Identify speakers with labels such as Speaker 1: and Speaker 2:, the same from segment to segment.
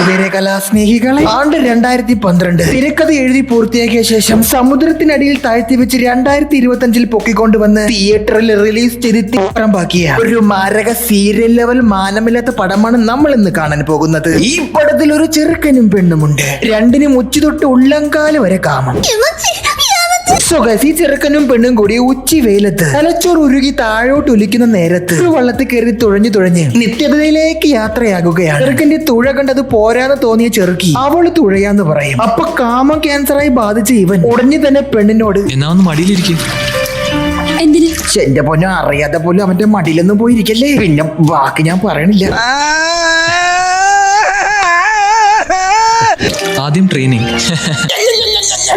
Speaker 1: പ്രിയരെ കലാസ്നേഹികളെ, ആണ്ട് 2012 തിരക്കഥ എഴുതി പൂർത്തിയാക്കിയ ശേഷം സമുദ്രത്തിനടിയിൽ താഴ്ത്തി വെച്ച് 2025 പൊക്കിക്കൊണ്ടുവന്ന് തിയേറ്ററിൽ റിലീസ് ചെയ്ത് തിപ്പറമ്പാക്കിയ ഒരു മാരക സീരിയൽ ലെവൽ മാനമില്ലാത്ത പടമാണ് നമ്മൾ ഇന്ന് കാണാൻ പോകുന്നത്. ഈ പടത്തിൽ ഒരു ചെറുക്കനും പെണ്ണുമുണ്ട്. രണ്ടിനും ഉച്ചി തൊട്ട് ഉള്ളങ്കാല് വരെ കാമം. ഈ ചെറുക്കനും പെണ്ണും കൂടി ഉച്ചി വെയിലത്ത് തലച്ചോറ് ഉരുകി താഴോട്ട് ഒലിക്കുന്ന നേരത്ത് ഒരു വള്ളത്തിൽ കയറി തുഴഞ്ഞു നിത്യതയിലേക്ക് യാത്രയാകുകയാണ്. ചെറുക്കന്റെ തുഴ കണ്ടത് പോരാന്ന് തോന്നിയ ചെറുക്കി അവള് തുഴയാന്ന് പറയും. അപ്പൊ കാമം ക്യാൻസറായി ബാധിച്ച ഇവൻ ഉടനെ തന്നെ പെണ്ണിനോട് എന്റെ പൊന്നോ, അറിയാതെ പോലും അവന്റെ മടിയിലൊന്നും പോയിരിക്കല്ലേ. പിന്നെ വാക്ക് ഞാൻ പറയണില്ല.
Speaker 2: ആദ്യം ട്രെയിനിങ്.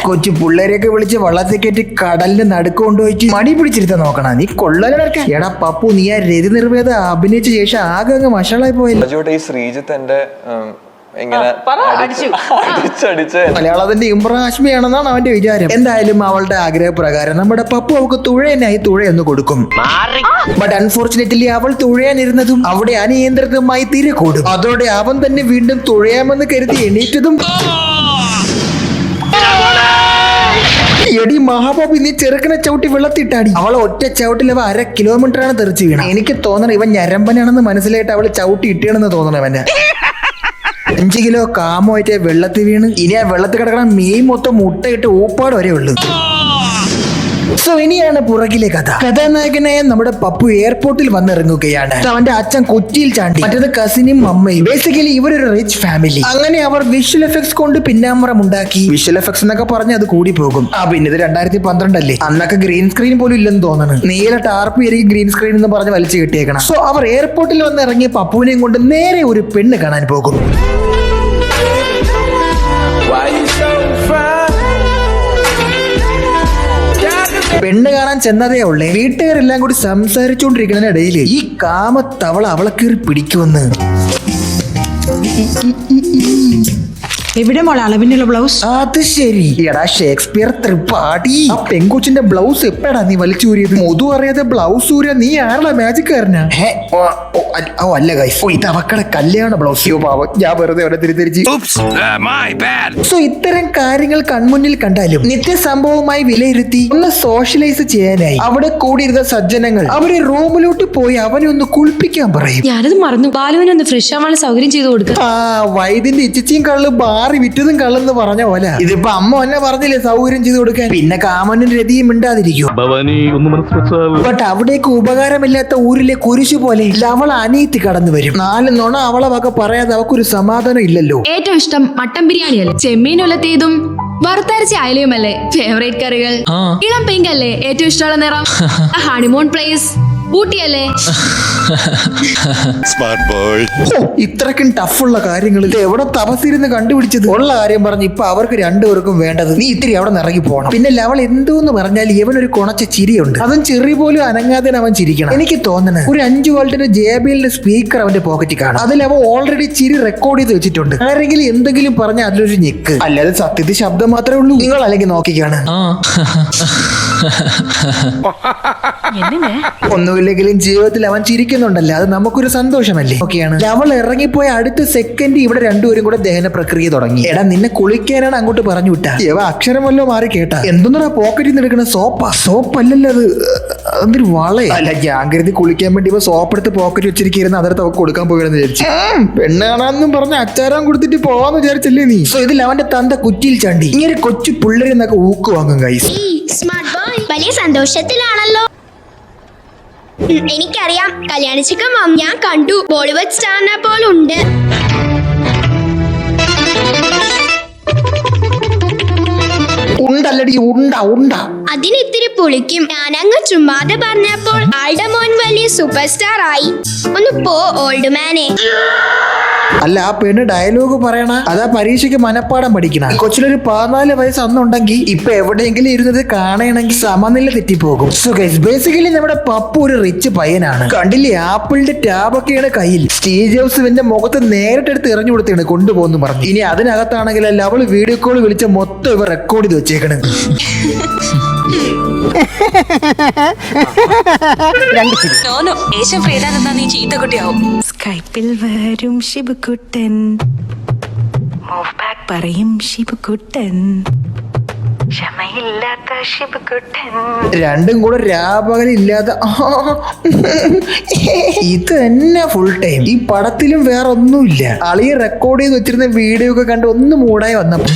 Speaker 1: കൊച്ചു പിള്ളേരെയൊക്കെ വിളിച്ച് വള്ളത്തിൽ കയറ്റി കടലിന്റെ നടുക്ക് കൊണ്ടുപോയിട്ട് മടി പിടിച്ചിരുത്താൻ നോക്കണം. നീ കൊള്ളലടക്കാൻ. എടാ പപ്പു, നീ ആ രതി നിർവേദ അഭിനയിച്ച ശേഷം ആകെ അങ്ങ് വഷളായി പോയല്ലോ.
Speaker 3: ഈ ശ്രീജിത്ത് എന്റെ
Speaker 1: മലയാളത്തിന്റെ ഇംബ്രാഷ്മിയാണെന്നാണ് അവന്റെ വിചാരം. എന്തായാലും അവളുടെ ആഗ്രഹപ്രകാരം നമ്മുടെ പപ്പു അവൾക്ക് തുഴയനായി തുഴയൊന്ന് കൊടുക്കും. ബട്ട് അൺഫോർച്ചുനേറ്റ്ലി അവൾ തുഴയാനിരുന്നതും അവിടെ അനിയന്ത്രിതമായി തിരക്കൂടും. അതോടെ അവൻ തന്നെ വീണ്ടും തുഴയാമെന്ന് കരുതി എണീറ്റതും എടി മഹാബാബി, നീ ചെറുക്കനെ ചവിട്ടി വെള്ളത്തിട്ടാടി. അവളെ ഒറ്റ ചവിട്ടിൽ അവ 1/2 കിലോമീറ്ററാണ് തെറിച്ച് വീണ. എനിക്ക് തോന്നണം ഇവൻ ഞരമ്പനാണെന്ന് മനസ്സിലായിട്ട് അവള് ചവിട്ടി ഇട്ടിയാണെന്ന് തോന്നണം അവന്. 5 കിലോ കാമമായിട്ട് വെള്ളത്തിൽ വീണ് ഇനി ആ വെള്ളത്തിൽ കിടക്കണം മീൻ മൊത്തം മുട്ടയിട്ട് ഊപ്പാട് വരെ ഉള്ളു. സോ ഇനിയാണ് പുറകിലെ കഥ. കഥാനായകനായ നമ്മുടെ പപ്പു എയർപോർട്ടിൽ വന്നിറങ്ങുകയാണ്. അവന്റെ അച്ഛൻ കൊച്ചിയിൽ ചാണ്ടി, മറ്റേത് കസിനും അമ്മയും. ബേസിക്കലി ഇവരൊരു റിച്ച് ഫാമിലി. അങ്ങനെ അവർ വിഷ്വൽ എഫക്ട്സ് കൊണ്ട് പിന്നാമ്പറം ഉണ്ടാക്കി. വിഷ്വൽ എഫക്ട്സ് എന്നൊക്കെ പറഞ്ഞ് അത് കൂടി പോകും. പിന്നെ ഇത് 2012 അല്ലേ, അന്നൊക്കെ ഗ്രീൻ സ്ക്രീൻ പോലും ഇല്ലെന്ന് തോന്നുന്നു. നീല ടാർപ്പ് ആയിരിക്കും ഗ്രീൻ സ്ക്രീൻ എന്ന് പറഞ്ഞ് വലിച്ചു കെട്ടിയേക്കണം. സോ അവർ എയർപോർട്ടിൽ വന്നിറങ്ങി പപ്പുവിനെയും കൊണ്ട് നേരെ ഒരു പെണ്ണ് കാണാൻ പോകും. പെണ്ണ് കാണാൻ ചെന്നതേ ഉള്ളേ. വീട്ടുകാരെല്ലാം കൂടി സംസാരിച്ചുകൊണ്ടിരിക്കുന്നതിനിടയിൽ ഈ കാമത്തവള അവളെ കയറി പിടിക്കുമെന്ന്.
Speaker 4: എവിടെ മോളെ അളവിനുള്ള ബ്ലൗസ്?
Speaker 1: അത് ശരി. എടാ ഷേക്സ്പിയർ ത്രിപാഠി, ആ പെങ്കൊച്ചിന്റെ ബ്ലൗസ് എപ്പോഴാ നീ വലിച്ചൂരിയത്? മുതു അറിയാതെ ബ്ലൗസ് ഊരിയ നീ ആരുടെ മാജിക്കാരനാ? അല്ല ഗൈസ്, ഇത് അവക്കടെ കല്യാണ ബ്ലൗസ്. ഞാൻ വെറുതെ അവരെ തിരിച്ച്. സോ ഇത്തരം കാര്യങ്ങൾ കൺമുന്നിൽ കണ്ടാലും നിത്യസംഭവമായി വിലയിരുത്തി ഒന്ന് സോഷ്യലൈസ് ചെയ്യാനായി അവിടെ കൂടിയിരുന്ന സജ്ജനങ്ങൾ അവരെ റൂമിലോട്ട് പോയി അവനെ ഒന്ന് കുളിപ്പിക്കാൻ പറയും.
Speaker 5: ഞാനത് മറന്നു. ബാലുവിനൊന്ന് ഫ്രഷ് ആവാൻ സൗകര്യം ചെയ്തു കൊടുക്കുക.
Speaker 1: വൈദ്യന്റെ ഇച്ചിച്ചിയും കള്ള് മാറി വിറ്റതും കള്ളെന്ന് പറഞ്ഞ പോലെ ഇതിപ്പോ അമ്മ എന്നെ പറഞ്ഞില്ലേ സൗകര്യം ചെയ്ത് കൊടുക്കാൻ. പിന്നെ കാമനും രതിയും മിണ്ടാതിരിക്കും. ബട്ട് അവിടേക്ക് ഉപകാരമില്ലാത്ത ഊരിലെ കുരിശു പോലെ അവൾ അനിയത്തി കടന്നു വരും. 4 നുണ അവളെ വക പറയാതെ അവക്കൊരു സമാധാനം ഇല്ലല്ലോ.
Speaker 5: ഏറ്റവും ഇഷ്ടം മട്ടൻ ബിരിയാണി അല്ലേ, ചെമ്മീൻ ഉലത്തിയതും വറുത്തരച്ച അയലയുമല്ലേ ഫേവറേറ്റ് കറികൾ, ഇളം പിങ്ക് അല്ലേ ഏറ്റവും ഇഷ്ടമുള്ള നിറം, ഹണിമൂൺ പ്ലേസ് ഊട്ടിയല്ലേ.
Speaker 1: ഇത്രക്കും ടഫുള്ള കാര്യങ്ങൾ എവിടെ തപസ്സിരുന്ന് കണ്ടുപിടിച്ചത്? ഉള്ള കാര്യം പറഞ്ഞ് ഇപ്പൊ അവർക്ക് രണ്ടുപേർക്കും വേണ്ടത് നീ ഇത്തിരി അവിടെ നിറങ്ങി പോകണം. പിന്നെ അവൾ എന്തോന്ന് പറഞ്ഞാൽ ഇവനൊരു കുണച്ച ചിരിയുണ്ട്. അതും ചെറിയ പോലും അനങ്ങാതെ അവൻ ചിരിക്കണം. എനിക്ക് തോന്നുന്നത് ഒരു 5 വോൾട്ടിന്റെ JBL സ്പീക്കർ അവന്റെ പോക്കറ്റിൽ കാണാം. അതിൽ അവൻ ഓൾറെഡി ചിരി റെക്കോർഡ് ചെയ്ത് വെച്ചിട്ടുണ്ട്. ആരെങ്കിലും എന്തെങ്കിലും പറഞ്ഞാൽ അതിലൊരു ഞെക്ക്. അല്ലാതെ സത്യത്തിൽ ശബ്ദം മാത്രമേ ഉള്ളൂ. നിങ്ങൾ അല്ലെങ്കിൽ നോക്കിക്കാണ്. ഒന്നുമില്ലെങ്കിലും ജീവിതത്തിൽ അവൻ ചിരിക്കുന്നുണ്ടല്ലോ, അത് നമുക്കൊരു സന്തോഷമല്ലേ. ഓക്കെയാണ്. അവൾ ഇറങ്ങിപ്പോയ അടുത്ത സെക്കൻഡ് ഇവിടെ രണ്ടുപേരും കൂടെ ദഹന പ്രക്രിയ തുടങ്ങി. എടാ നിന്നെ കുളിക്കാനാണ് അങ്ങോട്ട് പറഞ്ഞു വിട്ടാ. ഇവ അക്ഷരമല്ലോ മാറി കേട്ടാ. എന്തൊന്നാ പോക്കറ്റിൽ നിന്ന് എടുക്കണ സോപ്പല്ലല്ലോ അത്, അതൊരു വളേ അല്ല. ഞാൻ കരുതി കുളിക്കാൻ വേണ്ടി ഇവ സോപ്പ് എടുത്ത് പോക്കറ്റ് വെച്ചിരിക്കുന്ന അതിർത്ത് അവർക്ക് കൊടുക്കാൻ പോയെന്ന് വിചാരിച്ചു. പെണ്ണ് കാണാന്നും പറഞ്ഞ് അച്ചാരം കൊടുത്തിട്ട് പോവാന്ന് വിചാരിച്ചല്ലേ നീ. സോ ഇതിൽ അവന്റെ തന്ത കുറ്റിയിൽ ചാണ്ടി ഇങ്ങനെ കൊച്ചു പിള്ളേരെന്നൊക്കെ ഊക്ക് വാങ്ങും ഗൈസ്.
Speaker 6: വലിയ സന്തോഷത്തിലാണല്ലോ. എനിക്കറിയാം, കല്യാണിച്ചിക്കം ഞാൻ കണ്ടു. ബോളിവുഡ് സ്റ്റാറിനെ പോലുണ്ട്.
Speaker 1: ഉണ്ടല്ലടി, ഉണ്ട.
Speaker 6: അതിന് ഇത്തിരി പുളിക്കും. ഞാനങ്ങ് ചുമ്മാതെ പറഞ്ഞപ്പോൾ ആളുടെ മോൻ വലിയ സൂപ്പർ സ്റ്റാർ ആയി. ഒന്ന് പോ ഓൾഡ് മാനെ.
Speaker 1: അല്ല, ആ പെണ്ണ് ഡയലോഗ് പറയണ അതാ പരീക്ഷയ്ക്ക് മനപ്പാടം പഠിക്കണ. കൊച്ചിലൊരു 14 വയസ്സ് അന്നുണ്ടെങ്കിൽ ഇപ്പൊ എവിടെയെങ്കിലും ഇരുന്നത് കാണണമെങ്കിൽ സമനില തെറ്റിപ്പോകും. സോ ഗൈസ്, ബേസിക്കലി നമ്മുടെ പപ്പു ഒരു റിച്ച് പയ്യനാണ്. കണ്ടില്ലേ, ആപ്പിളിന്റെ ടാബൊക്കെയാണ് കയ്യിൽ. സ്റ്റീവ് ജോബ്സ് ഇവന്റെ മുഖത്ത് നേരിട്ടെടുത്ത് എറിഞ്ഞു കൊടുത്താണ് കൊണ്ടുപോകുന്നു പറഞ്ഞു. ഇനി അതിനകത്താണെങ്കിൽ അവള് വീഡിയോ കോൾ വിളിച്ച മൊത്തം ഇവ റെക്കോർഡ് ചെയ്ത് വെച്ചേക്കണ്.
Speaker 5: സ്കൈപ്പിൽ വരും ശിവകുട്ടൻ.
Speaker 4: പറയും ശിവകുട്ടൻ, ക്ഷമയില്ലാത്ത ശിവകുട്ടൻ.
Speaker 1: രണ്ടും കൂടെ രാപകലില്ലാതെ ഇത് തന്നെ ഫുൾ ടൈം. ഈ പടത്തിലും വേറെ ഒന്നുമില്ല. അളിയെ റെക്കോർഡ് ചെയ്ത് വെച്ചിരുന്ന വീഡിയോ ഒക്കെ കണ്ട് ഒന്ന് മൂടായി വന്നപ്പോ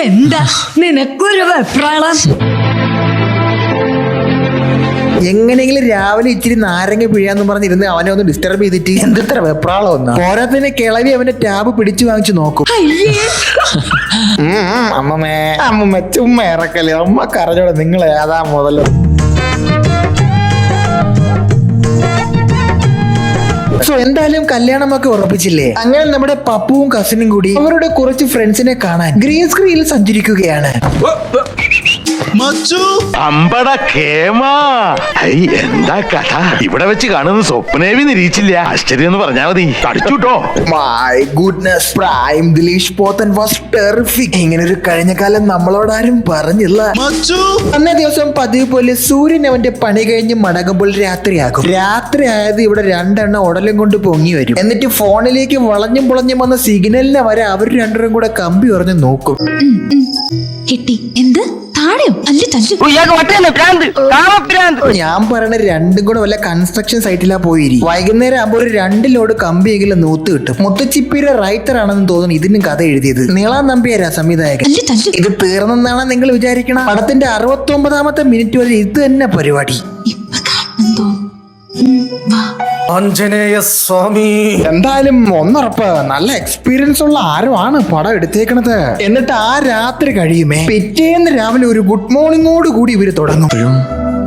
Speaker 4: എന്താ നിനക്കൊരു വെപ്രാളം?
Speaker 1: എങ്ങനെയെങ്കിലും രാവിലെ ഇച്ചിരി നാരങ്ങ പിഴിയാന്ന് പറഞ്ഞിരുന്ന് അവനെ ഒന്ന് ഡിസ്റ്റർബ് ചെയ്തിട്ട് എന്തെത്ര വെപ്രാളം ഒന്നാ. പോരാത്തന്നെ കിളവി അവന്റെ ടാബ് പിടിച്ചു വാങ്ങിച്ചു നോക്കും. അമ്മമ്മ ചുമ്മാ ഇറക്കല്ലേ, അമ്മ കരഞ്ഞോടെ നിങ്ങൾ ഏതാ മുതലോ. സോ എന്തായാലും കല്യാണമൊക്കെ ഉറപ്പിച്ചില്ലേ. അങ്ങനെ നമ്മുടെ പപ്പുവും കസിനും കൂടി അവരുടെ കുറച്ച് ഫ്രണ്ട്സിനെ കാണാൻ ഗ്രീൻ സ്ക്രീനിൽ സഞ്ചരിക്കുകയാണ്.
Speaker 2: അമ്പട കേമാ, എന്താ കഥ? ഇവിടെ വെച്ച് കാണുന്ന സ്വപ്നേവി നിരീക്ഷില്ല. ആശ്ചര്യം എന്ന് പറഞ്ഞാ മതി. കടിച്ചുട്ടോ.
Speaker 1: My goodness, prime Dileesh Pothan was terrific. ഇങ്ങനെ ഒരു കഴിഞ്ഞ കാലം നമ്മളോടാരും പറഞ്ഞില്ല. അന്നേ ദിവസം പതിവ് പോലെ സൂര്യൻ അവന്റെ പണി കഴിഞ്ഞ് മടങ്ങുമ്പോൾ രാത്രിയാകും. രാത്രി ആയത് ഇവിടെ രണ്ടെണ്ണം ഉടലും കൊണ്ട് പൊങ്ങി വരും. എന്നിട്ട് ഫോണിലേക്ക് വളഞ്ഞും പൊളഞ്ഞും വന്ന സിഗ്നലിനെ വരെ അവർ രണ്ടുപേരും കൂടെ കമ്പി ഉറഞ്ഞു നോക്കും.
Speaker 5: കിട്ടി. എന്ത് താഴെയോ? അല്ല
Speaker 1: ഞാൻ പറയണ രണ്ടും കൂടെ വല്ല കൺസ്ട്രക്ഷൻ സൈറ്റിലാ പോയിരി. വൈകുന്നേരം ആകുമ്പോൾ ഒരു 2 ലോഡ് കമ്പിയെങ്കിലും നൂത്ത് കിട്ടും. മുത്തച്ചിപ്പിയുടെ റൈറ്റർ ആണെന്ന് തോന്നുന്നു ഇതിനും കഥ എഴുതിയത്. നീളാൻ നമ്പിയാരാ സംവിധായകൻ. ഇത് തീർന്നെന്നാണ് നിങ്ങൾ വിചാരിക്കണം. പടത്തിന്റെ 69ാമത്തെ മിനിറ്റ് വരെ ഇത് തന്നെ പരിപാടി.
Speaker 3: ആഞ്ജനേയ സ്വാമി.
Speaker 1: എന്തായാലും ഒന്നുറപ്പ്, നല്ല എക്സ്പീരിയൻസ് ഉള്ള ആരുമാണ് പടം എടുത്തേക്കണത്. എന്നിട്ട് ആ രാത്രി കഴിയുമേ പിറ്റേന്ന് രാവിലെ ഒരു ഗുഡ് മോർണിംഗോട് കൂടി ഇവര് തുടങ്ങും.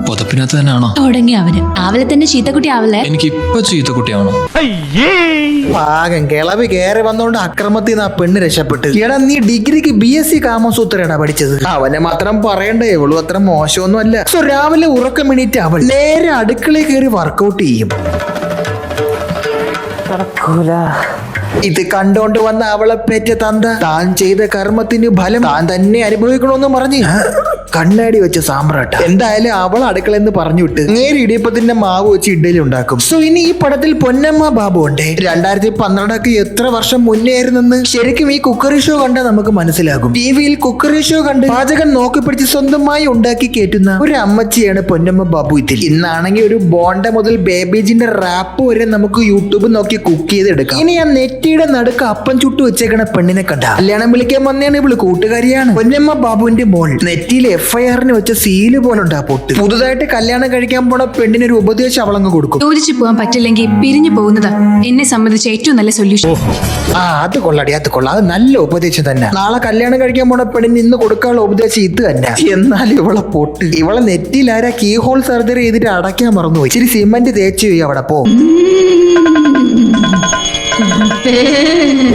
Speaker 7: പുതപ്പിനകത്ത് തന്നെയാണോ
Speaker 5: തുടങ്ങി അവന്? ആവലെ തന്നെ ചീത്തക്കുട്ടി ആവല്ലേ?
Speaker 7: എനിക്ക് ഇപ്പൊ ചീത്തക്കുട്ടിയാണോ?
Speaker 1: പാകം കിളവി കയറി വന്നോണ്ട് അക്രമത്തിൽ നിന്ന് ആ പെണ്ണ് രക്ഷപ്പെട്ട്. എടാ നീ ഡിഗ്രിക്ക് BSc കാമസൂത്രയാണ് പഠിച്ചത്. അവനെ മാത്രം പറയണ്ടേ, ഇവളും അത്ര മോശമൊന്നും അല്ല. സോ രാവിലെ ഉറക്കം എണീറ്റ് അവൾ നേരെ അടുക്കളയിൽ കയറി വർക്കൗട്ട് ചെയ്യും. ഇത് കണ്ടോണ്ട് വന്ന അവളെ പെറ്റ തന്ത താൻ ചെയ്ത കർമ്മത്തിന് ഫലം താൻ തന്നെ അനുഭവിക്കണമെന്ന് പറഞ്ഞ് കണ്ണാടി വെച്ച സാമ്രാട്ട. എന്തായാലും അവൾ അടുക്കളയെന്ന് പറഞ്ഞു വിട്ട് നേരെ ഇടിയപ്പത്തിന്റെ മാവ് വെച്ച് ഇഡ്ഡലി ഉണ്ടാക്കും. സോ ഇനി ഈ പടത്തിൽ പൊന്നമ്മ ബാബു ഉണ്ട്. 2012 എത്ര വർഷം മുന്നേ ആയിരുന്നെന്ന് ശരിക്കും ഈ കുക്കറി ഷോ കണ്ടാൽ നമുക്ക് മനസ്സിലാകും. ടിവിയിൽ കുക്കറി ഷോ കണ്ട് പാചകം നോക്കി പിടിച്ച് സ്വന്തമായി ഉണ്ടാക്കി കേറ്റുന്ന ഒരു അമ്മച്ചിയാണ് പൊന്നമ്മ ബാബു ഇതിൽ. ഇന്നാണെങ്കിൽ ഒരു ബോണ്ട മുതൽ ബേബീജിന്റെ റാപ്പ് വരെ നമുക്ക് യൂട്യൂബ് നോക്കി കുക്ക് ചെയ്തെടുക്കാം. ഇനി ആ നെറ്റിയുടെ നടുക്ക് അപ്പം ചുട്ടു വെച്ചേക്കണ പെണ്ണിനെ കണ്ട കല്യാണം വിളിക്കാൻ വന്നതാണ് ഇവള്. കൂട്ടുകാരിയാണ്. പൊന്നമ്മ ബാബുവിന്റെ മോൾ. നെറ്റിയിൽ FIR-ന് വെച്ച സീല് പോലുണ്ട് ആ പൊട്ട്. പുതുതായിട്ട് കല്യാണം കഴിക്കാൻ പോണ പെണ്ണിനൊരു ഉപദേശം അവളങ്ങ് കൊടുക്കും.
Speaker 5: യോജിച്ചു പോകാൻ പറ്റില്ലെങ്കിൽ പിരിഞ്ഞു പോകുന്നതാ എന്നെ സംബന്ധിച്ച് ഏറ്റവും നല്ല സൊല്യൂഷൻ.
Speaker 1: അത് കൊള്ളാടി, അത് കൊള്ളാം. അത് നല്ല ഉപദേശം തന്നെ. നാളെ കല്യാണം കഴിക്കാൻ പോണ പെണ്ണിന് ഇന്ന് കൊടുക്കാനുള്ള ഉപദേശം ഇത് തന്നെ. എന്നാലും ഇവളെ പൊട്ട്. ഇവളെ നെറ്റിയിൽ ആരാ കീ ഹോൾ സർജറി ചെയ്തിട്ട് അടയ്ക്കാൻ മറന്നുപോയി. ഇച്ചിരി സിമന്റ് തേച്ചു പോയി അവിടെ പോ.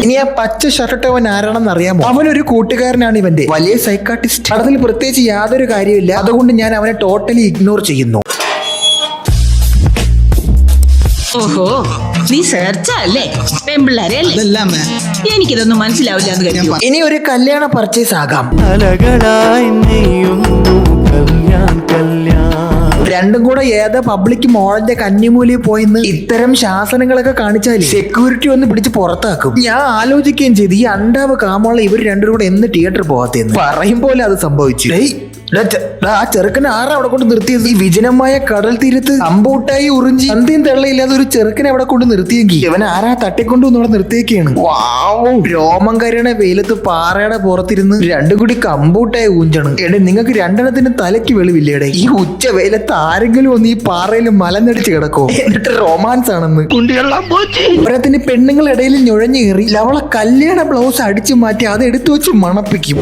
Speaker 1: ഇനി ആ പച്ച ഷർട്ടവൻ ആരാണെന്ന് അറിയാമോ? അവനൊരു കൂട്ടുകാരനാണ് ഇവന്റെ. വലിയ സൈക്കാട്രിസ്റ്റ്. അതിൽ പ്രത്യേകിച്ച് യാതൊരു കാര്യമില്ല. അതുകൊണ്ട് ഞാൻ അവനെ ടോട്ടലി ഇഗ്നോർ ചെയ്യുന്നു.
Speaker 4: ഓഹോ, നീ സെർച്ചല്ലേ പെമ്പിള്ളാരെ? എനിക്കിതൊന്നും മനസ്സിലാവില്ല എന്ന് കരുതി.
Speaker 1: ഇനി ഒരു കല്യാണ പർച്ചേസ് ആകാം. രണ്ടും കൂടെ ഏതാ പബ്ലിക് മോളിന്റെ കന്നിമൂലയിൽ പോയിന്ന് ഇത്തരം ശാസനങ്ങളൊക്കെ കാണിച്ചാൽ സെക്യൂരിറ്റി ഒന്ന് പിടിച്ച് പുറത്താക്കും. ഞാൻ ആലോചിക്കുകയും ചെയ്തു, ഈ അണ്ടാവ് കാമോളെ ഇവർ രണ്ടും കൂടെ എന്ന് തിയേറ്റർ പോകാത്തേന്ന്. പറയും പോലെ അത് സംഭവിച്ചു. ആ ചെറുക്കനെ ആരാ അവിടെ കൊണ്ട് നിർത്തിയത്? ഈ വിജനമായ കടൽ തീരത്ത് അമ്പൂട്ടായി ഉറിഞ്ചി അന്ത്യം തെള്ളയില്ലാതെ ഒരു ചെറുക്കനെ അവിടെ കൊണ്ട് നിർത്തിയെങ്കിൽ ഇവൻ ആരാ തട്ടിക്കൊണ്ടുവന്ന് അവിടെ നിർത്തിയൊക്കെയാണ്. രോമം കരയണ വെയിലത്ത് പാറയുടെ പുറത്തിരുന്ന് രണ്ടും കൂടി കമ്പൂട്ടായി ഊഞ്ചണം. എടേ നിങ്ങൾക്ക് രണ്ടെണ്ണത്തിന് തലയ്ക്ക് വെളിവില്ലേടെ? ഈ ഉച്ച വെയിലത്ത് ആരെങ്കിലും ഒന്ന് ഈ പാറയിൽ മലനടിച്ച് കിടക്കോ? എന്നിട്ട് റൊമാൻസ് ആണെന്ന് ഓരോത്തിന് പെണ്ണുങ്ങൾ ഇടയിൽ ഞുഴഞ്ഞു കയറി അവളെ കല്യാണ ബ്ലൗസ് അടിച്ചു മാറ്റി അത് എടുത്തു വെച്ച് മണപ്പിക്കും.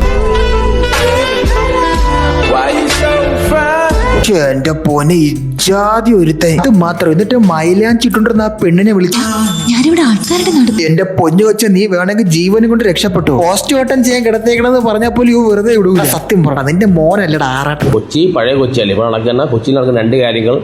Speaker 1: എന്റെ പോനെ ഇജാതി ഒരുത്തൻ. ഇത് മാത്രം. എന്നിട്ട് മൈലാഞ്ചിട്ടുണ്ടെന്ന് ആ പെണ്ണിനെ വിളിച്ചു.
Speaker 5: ഞാനിവിടെ ആൾക്കാരുടെ നടന്നു.
Speaker 1: എന്റെ പൊന്നു വെച്ച നീ വേണമെങ്കിൽ ജീവനും കൊണ്ട് രക്ഷപ്പെട്ടു. പോസ്റ്റ്മോർട്ടം ചെയ്യാൻ കിടത്തേക്കണെന്ന് പറഞ്ഞപ്പോൾ ഇവ വെറുതെ വിടൂല. സത്യം പറ, നിന്റെ മോനല്ലടാ ആറാട്ട്.
Speaker 8: കൊച്ചി പഴയ കൊച്ചിയല്ലേ ഇപ്പോൾ നടക്കുന്ന. കൊച്ചിയിൽ നടക്കുന്ന 2 കാര്യങ്ങൾ: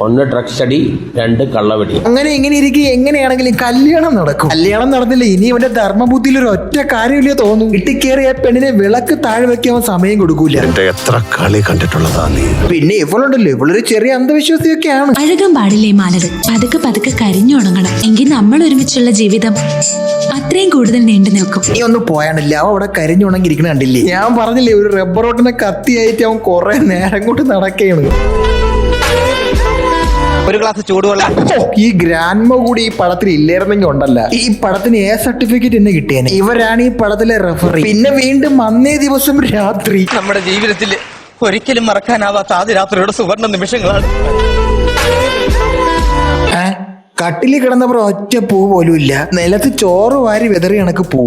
Speaker 8: 1 ഡ്രഗ്സ് അടി, 2 കള്ളവെടി.
Speaker 1: അങ്ങനെ ഇങ്ങനെ ഇരിക്കും. എങ്ങനെയാണെങ്കിലും കല്യാണം നടക്കും. കല്യാണം നടന്നില്ല. ഇനി അവന്റെ ധർമ്മബുദ്ധിയിൽ ഒരു ഒറ്റ കാര്യമില്ല തോന്നും. ഇട്ടിക്കേറിയ പെണ്ണിനെ വിളക്ക് താഴെ വെക്കാൻ സമയം കൊടുക്കൂല.
Speaker 2: എത്ര കളി കണ്ടിട്ടുള്ളതാ നീ.
Speaker 1: പിന്നെ ഇവളുണ്ടല്ലോ, ഇവളൊരു ചെറിയ അന്ധവിശ്വാസിയൊക്കെയാണ്.
Speaker 5: അഴകാൻ പാടില്ലേ മാലകൾ? പതുക്കെ പതുക്കെ കരിഞ്ഞുണങ്ങണം. എങ്കിൽ നമ്മൾ ഒരുമിച്ചുള്ള ജീവിതം
Speaker 4: അത്രയും കൂടുതൽ നീണ്ടു നിൽക്കും.
Speaker 1: നീ ഒന്ന് പോയാണില്ല, അവൻ അവിടെ കരിഞ്ഞുണങ്ങിയിരിക്കണ കണ്ടില്ലേ? ഞാൻ പറഞ്ഞില്ലേ, ഒരു റബ്ബറോട്ടിനെ കത്തിയായിട്ട് അവൻ കുറെ നേരം കൊണ്ട് നടക്കുകയാണ്.
Speaker 9: ഒരു ഗ്ലാസ് ചൂടുവെള്ളം.
Speaker 1: ഈ ഗ്രാൻഡ്മ കൂടി ഈ പടത്തിൽ ഇല്ലായിരുന്നെങ്കിൽ ഉണ്ടല്ല, ഈ പടത്തിന് എ സർട്ടിഫിക്കറ്റ് തന്നെ കിട്ടിയേനെ. ഇവരാണ് ഈ പടത്തിലെ റെഫറി. പിന്നെ വീണ്ടും അന്നേ ദിവസം രാത്രി.
Speaker 9: നമ്മുടെ ജീവിതത്തിൽ ഒരിക്കലും മറക്കാനാവാത്ത ആദ്യ രാത്രിയുടെ സുവർണ നിമിഷങ്ങളാണ്.
Speaker 1: കട്ടിലിൽ കിടന്നവർ ഒറ്റ പൂ പോലും ഇല്ല. നിലത്ത് ചോറ് വാരി വെതറി കണക്ക് പൂ.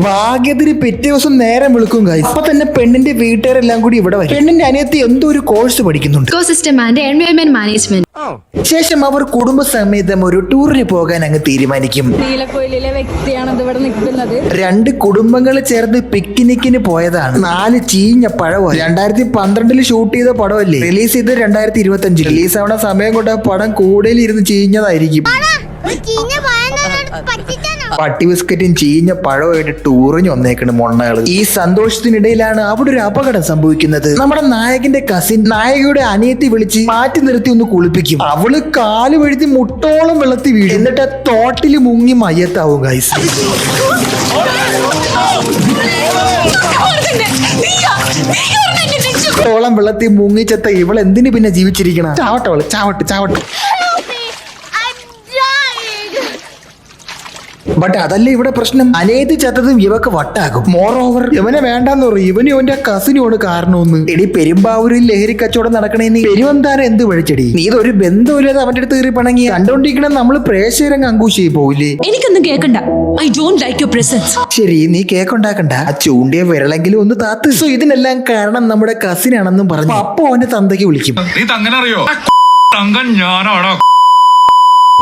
Speaker 1: ഭാഗ്യത്തിന് പിറ്റേ ദിവസം നേരം വിളിക്കും കാര്യം. അപ്പൊ തന്നെ പെണ്ണിന്റെ വീട്ടുകാരെല്ലാം കൂടി ഇവിടെ വരും. പെണ്ണിന്റെ അനിയത്തി എന്തോ ഒരു കോഴ്സ് പഠിക്കുന്നുണ്ട്,
Speaker 5: ഇക്കോസിസ്റ്റം ആൻഡ് എൻവയോൺമെന്റ് മാനേജ്മെന്റ്.
Speaker 1: ശേഷം അവർ കുടുംബസമേതം ഒരു ടൂറിന് പോകാൻ അങ്ങ് തീരുമാനിക്കും.
Speaker 4: നീലക്കൊയിലിലെ വ്യക്തിയാണ് ഇവിടെ നിൽക്കുന്നത്.
Speaker 1: 2 കുടുംബങ്ങൾ ചേർന്ന് പിക്നിക്കിന് പോയതാണ്. 4 ചീഞ്ഞ പഴവും. 2012 ഷൂട്ട് ചെയ്ത പടമല്ലേ, റിലീസ് ചെയ്ത് 2025. റിലീസ് ആവണ സമയം കൊണ്ട് പടം കൂടുതൽ ഇരുന്ന് ചീഞ്ഞതായിരിക്കും. പട്ടി ബിസ്ക്കറ്റും ചീഞ്ഞ പഴമായിട്ട് ടൂറിന് വന്നേക്കണ് മൊണ്ണകള്. ഈ സന്തോഷത്തിനിടയിലാണ് അവിടെ ഒരു അപകടം സംഭവിക്കുന്നത്. നമ്മുടെ നായകന്റെ കസിൻ നായകയുടെ അനിയത്തി വിളിച്ച് മാറ്റി നിർത്തി ഒന്ന് കുളിപ്പിക്കും. അവള് കാല് വഴുതി മുട്ടോളം വെള്ളത്തിൽ വീഴും. എന്നിട്ട് തോട്ടിൽ മുങ്ങി മയ്യത്താവും ഗൈസ്. ോളം വെള്ളത്തിൽ മുങ്ങിച്ചെത്ത ഇവൾ എന്തിനു പിന്നെ ജീവിച്ചിരിക്കണം? ചാവട്ടവള്, ചാവട്ട്. ബട്ട് അതല്ല ഇവിടെ പ്രശ്നം. അനിയത്തി ചത്തതും ഇവക്ക് വട്ടാകും. മോർ ഓവർ ഇവനെ വേണ്ടാന്ന് പറയും. ഇവനും ഇവന്റെ കസിനുമാണ് കാരണമെന്ന്. എടി, പെരുമ്പാവൂരിൽ ലഹരി കച്ചവടം നടക്കണേന്ന് പെരുവന്താരം എന്ത് വഴിച്ചടി? നീ ഇതൊരു ബന്ധമില്ലാതെ അവന്റെ അടുത്ത് കയറി പണങ്ങി കണ്ടോണ്ടിരിക്കണം. നമ്മള് പ്രേക്ഷകരങ്ങ് അങ്കൂശായി പോവില്ലേ?
Speaker 4: എനിക്കൊന്നും കേൾക്കണ്ട. I don't like your presence.
Speaker 1: ശരി, നീ കേക്കുണ്ടാക്കണ്ട. ആ ചൂണ്ടിയ വിരളെങ്കിലും ഒന്ന് താത്ത്. സോ ഇതിനെല്ലാം കാരണം നമ്മുടെ കസിനാണെന്നും പറഞ്ഞു അപ്പൊ അവന്റെ തന്തയ്ക്ക് വിളിക്കും.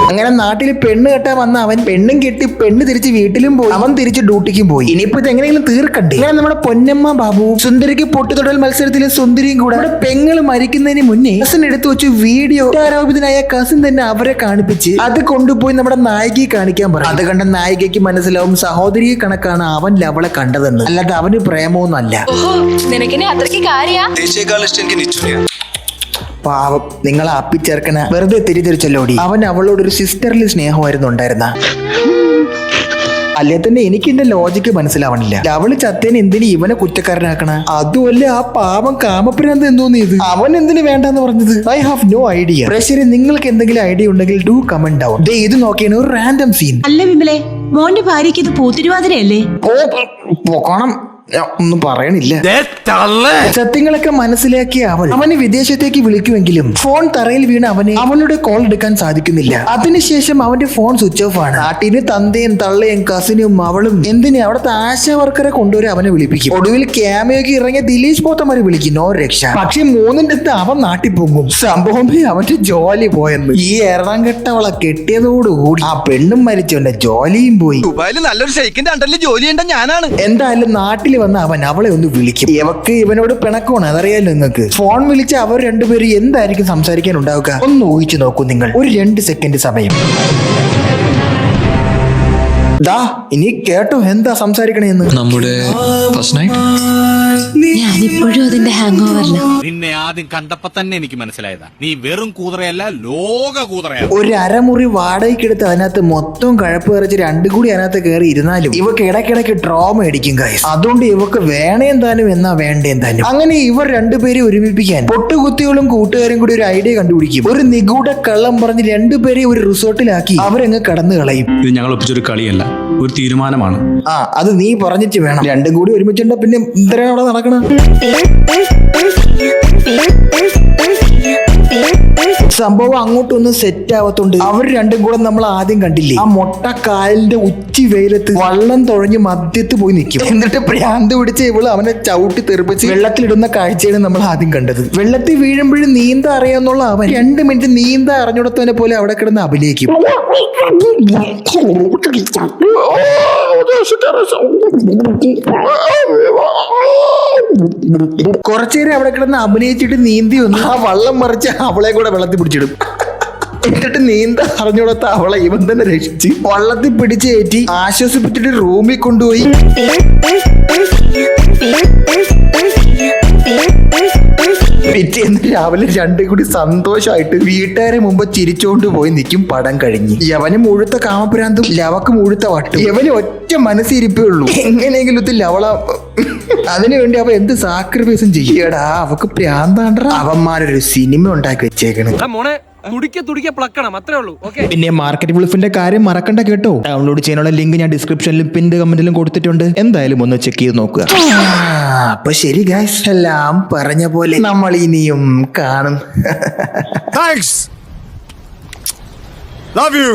Speaker 1: അങ്ങനെ നാട്ടിൽ പെണ്ണ് കെട്ടാൻ വന്ന അവൻ പെണ്ണും കെട്ടി പെണ്ണ് തിരിച്ച് വീട്ടിലും പോയി, അവൻ തിരിച്ച് ഡ്യൂട്ടിക്കും പോയി. ഇനിയിപ്പോ ഇത് എങ്ങനെയെങ്കിലും തീർക്കണ്ടേ? അങ്ങനെ നമ്മുടെ പൊന്നമ്മ ബാബു സുന്ദരിക്ക് പൊട്ടിത്തൊടൽ മത്സരത്തിലെ സുന്ദരിയും കൂടെ നമ്മുടെ പെങ്ങള് മരിക്കുന്നതിന് മുന്നേ കസിൻ എടുത്തു വെച്ച് വീഡിയോ ആരോപിതനായ കസിൻ തന്നെ അവരെ കാണിപ്പിച്ച് അത് കൊണ്ടുപോയി നമ്മുടെ നായികയെ കാണിക്കാൻ പറയും. അത് കണ്ട നായികയ്ക്ക് മനസ്സിലാവും സഹോദരിയെ കണക്കാണ് അവൻ അവളെ കണ്ടതെന്ന്, അല്ലാതെ അവന് പ്രേമമൊന്നുമല്ല.
Speaker 5: നിനക്കിനെ അത്രയ്ക്ക് കാര്യ.
Speaker 1: പാവം, നിങ്ങളെ അപ്പിച്ചേർക്കണ വെറുതെ തിരിച്ചല്ലോടി. അവൻ അവളോടൊരു സിസ്റ്ററിൽ സ്നേഹമായിരുന്നു ഉണ്ടായിരുന്ന. അല്ലേ തന്നെ എനിക്ക് എന്റെ ലോജിക്ക് മനസ്സിലാവണില്ല. അവള് ചത്തേന് എന്തിന് ഇവനെ കുറ്റക്കാരനാക്കണ? അതുമല്ല ആ പാവം കാമപ്രാന്ത് എന്തോന്ന് ഇത് അവൻ എന്തിനു വേണ്ടെന്ന് പറഞ്ഞത്? I have no idea. പ്രേക്ഷകരെ, നിങ്ങൾക്ക് എന്തെങ്കിലും ഐഡിയ ഉണ്ടെങ്കിൽ ഡു കമന്റ് ഡൗൺ. ഇത് നോക്കിയാണ് ഒരു റാൻഡം സീൻ.
Speaker 4: അല്ല വിമലെ, മോന്റെ ഭാര്യയ്ക്ക് ഇത് പൂത്തിരുവാതിരയല്ലേ?
Speaker 1: പോകണം, ഒന്നും പറയണില്ല. സത്യങ്ങളൊക്കെ മനസ്സിലാക്കിയ അവന് വിദേശത്തേക്ക് വിളിക്കുമെങ്കിലും ഫോൺ തറയിൽ വീണ് അവളുടെ കോൾ എടുക്കാൻ സാധിക്കുന്നില്ല. അതിനുശേഷം അവന്റെ ഫോൺ സ്വിച്ച് ഓഫ് ആണ്. നാട്ടിന് തന്തയും തള്ളയും കസിനും അവളും എന്തിന് അവിടുത്തെ ആശാ വർക്കറെ കൊണ്ടുവരെ അവനെ വിളിപ്പിക്കും. ഒടുവിൽ ക്യാമയോക്ക് ഇറങ്ങിയ ദിലീഷ് പോത്തമാര് വിളിക്കും, നോ രക്ഷ. പക്ഷെ 3ന്റെ അടുത്ത് അവൻ നാട്ടിൽ പോകും. സംഭവമേ അവന്റെ ജോലി പോയെന്ന്. ഈ എറണം കെട്ടവളെ കെട്ടിയതോടുകൂടി ആ പെണ്ണും മരിച്ചവന്റെ ജോലിയും പോയി.
Speaker 9: നല്ലൊരു ഷെയ്ക്കിന്റെ അണ്ടറിൽ ജോലി ചെയ്യേണ്ട ഞാനാണ്.
Speaker 1: എന്തായാലും നാട്ടിൽ വന്ന് അവൻ അവളെ ഒന്ന് വിളിക്കും. ഇവക്ക് ഇവനോട് പിണക്കമാണ്, അതറിയാലോ നിങ്ങൾക്ക്. ഫോൺ വിളിച്ച് അവർ രണ്ടുപേരും എന്തായിരിക്കും സംസാരിക്കാൻ ഉണ്ടാവുക? ഒന്ന് ഊഹിച്ചു നോക്കൂ നിങ്ങൾ. ഒരു 2 സെക്കൻഡ് സമയം. ഇനി കേട്ടോ എന്താ സംസാരിക്കണേന്ന്.
Speaker 7: നമ്മുടെ ഫസ്റ്റ് നൈറ്റ്.
Speaker 4: ഞാനിപ്പോഴും അതിന്റെ ഹാങ് ഓവറില്ല.
Speaker 10: നിന്നെ ആദ്യം കണ്ടപ്പോ തന്നെ എനിക്ക് മനസ്സിലായതാ, നീ വെറും കൂതറയല്ല, ലോക കൂതറയാണ്.
Speaker 1: ഒരു അരമുറി വാടകയ്ക്കെടുത്ത് അതിനകത്ത് മൊത്തം കഴപ്പ് കറിച്ച് 2 കൂടി അതിനകത്ത് കയറി ഇരുന്നാലും ഇവക്ക് ഇടയ്ക്കിടയ്ക്ക് ട്രോമ അടിക്കും ഗൈസ്. അതുകൊണ്ട് ഇവക്ക് വേണേം താനും എന്നാ വേണ്ടേം താനും. അങ്ങനെ ഇവർ രണ്ടുപേരെ ഒരുമിപ്പിക്കാൻ പൊട്ടുകുത്തികളും കൂട്ടുകാരും കൂടി ഒരു ഐഡിയ കണ്ടുപിടിക്കും. ഒരു നിഗൂഢ കള്ളം പറഞ്ഞ് 2 പേരെ ഒരു റിസോർട്ടിലാക്കി അവരങ്ങ് കടന്നു കളയും.
Speaker 11: ഇത് ഞങ്ങൾ ഒപ്പിച്ചൊരു കളിയല്ല, ഒരു തീരുമാനമാണ്.
Speaker 1: അത് നീ പറഞ്ഞിട്ട് വേണം. 2 കൂടി ഒരുമിച്ചുണ്ട പിന്നെ എന്തിനാണ് അവിടെ നടക്കണം? സംഭവം അങ്ങോട്ടൊന്നും സെറ്റ് ആവത്തോണ്ട് അവർ 2 കൂടെ നമ്മൾ ആദ്യം കണ്ടില്ലേ, ആ മൊട്ട കായലിന്റെ ഉച്ചി വെയിലത്ത് വള്ളം തുഴഞ്ഞ് മധ്യത്ത് പോയി നിൽക്കും. എന്നിട്ട് ഭ്രാന്ത് പിടിച്ച് ഇവള് അവനെ ചവിട്ടി തെറിപ്പിച്ച് വെള്ളത്തിലിടുന്ന കാഴ്ചയാണ് നമ്മൾ ആദ്യം കണ്ടത്. വെള്ളത്തിൽ വീഴുമ്പോഴും നീന്താ അറിയാന്നുള്ള അവൻ 2 മിനിറ്റ് നീന്താ അറിഞ്ഞുകൊടുത്തവനെ പോലെ അവിടെ കിടന്ന് അഭിനയിക്കും. കുറച്ചേരം അവിടെ കിടന്ന് അഭിനയിച്ചിട്ട് നീന്തി വന്ന് ആ വള്ളം മറിച്ച് അവളെ കൂടെ വെള്ളത്തിൽ പിടിച്ചിടും. എന്നിട്ട് നീന്ത അറിഞ്ഞോടത്ത അവളെ ഇവൻ തന്നെ രക്ഷിച്ച് വള്ളത്തിൽ പിടിച്ച് കയറ്റി ആശ്വസിപ്പിച്ചിട്ട് റൂമിൽ കൊണ്ടുപോയി. പിറ്റേന്ന് രാവിലെ രണ്ടും കൂടി സന്തോഷമായിട്ട് വീട്ടുകാരെ മുമ്പ് ചിരിച്ചോണ്ട് പോയി നിൽക്കും. പടം കഴിഞ്ഞ് യവന് മുഴുത്ത കാമപ്രാന്തും ലവക്ക് മുഴുത്ത വട്ടും. യവന് ഒറ്റ മനസ്സിരിപ്പേ ഉള്ളൂ എങ്ങനെയെങ്കിലും ഒത്തിരി ലവള. അതിനുവേണ്ടി അവ എന്ത് സാക്രിഫൈസും ചെയ്യടാ. അവക്ക് പ്രാന്താണ്ടാ. അവന്മാരൊരു സിനിമ ഉണ്ടാക്കി വെച്ചേക്കണ്. പിന്നെ മാർക്കറ്റ് വുൾഫിന്റെ കാര്യം മറക്കണ്ട കേട്ടോ. ഡൗൺലോഡ് ചെയ്യാനുള്ള ലിങ്ക് ഞാൻ ഡിസ്ക്രിപ്ഷനിലും പിൻ കമന്റിലും കൊടുത്തിട്ടുണ്ട്. എന്തായാലും ഒന്ന് ചെക്ക് ചെയ്ത് നോക്കുക. അപ്പൊ ശരി ഗൈസ്, എല്ലാം പറഞ്ഞ പോലെ നമ്മൾ ഇനിയും കാണും.
Speaker 2: Love you.